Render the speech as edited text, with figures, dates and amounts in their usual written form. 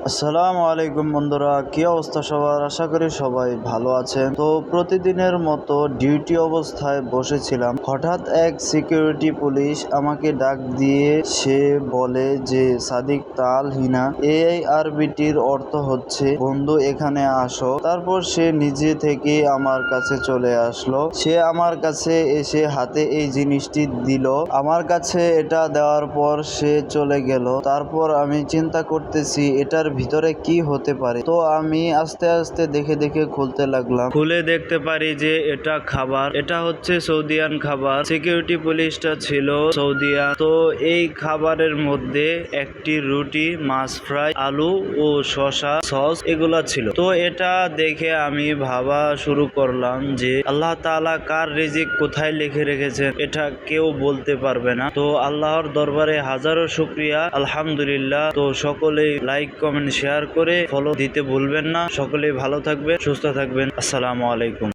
আসসালামু আলাইকুম বন্ধুরা, কি অবস্থা সবার? আশা করি সবাই ভালো আছেন। তো প্রতিদিনের মতো ডিউটি অবস্থায় বসেছিলাম, হঠাৎ এক সিকিউরিটি পুলিশ আমাকে ডাক দিয়ে সে বলে যে সাদিক তাল হিনা, এই আরবিটির অর্থ হচ্ছে বন্ধু এখানে আসো। তারপর সে নিজে থেকে আমার কাছে চলে আসলো। সে আমার কাছে এসে হাতে এই জিনিসটি দিল। আমার কাছে এটা দেওয়ার পর সে চলে গেল। তারপর আমি চিন্তা করতেছি এটার ভিতরে কি হতে পারে। তো আমি আস্তে আস্তে দেখে দেখে খুলতে লাগলাম। খুলে দেখতে পারি যে এটা খাবার, এটা হচ্ছে সৌদিয়ান খাবার। সিকিউরিটি পুলিশটা ছিল সৌদিয়ান। তো এই খাবারের মধ্যে একটি রুটি, মাছ ফ্রাই, আলু ও শসা সস এগুলা ছিল। তো এটা দেখে আমি ভাবা শুরু করলাম যে আল্লাহ তাআলা কার রিজিক কোথায় লিখে রেখেছেন এটা কেউ বলতে পারবে না। তো আল্লাহর দরবারে হাজারো শুকরিয়া, আলহামদুলিল্লাহ। তো সকলেই লাইক, কমেন্ট, শেয়ার করে ফলো দিতে ভুলবেন না। সকলেই ভালো থাকবেন, সুস্থ থাকবেন। আসসালামু আলাইকুম।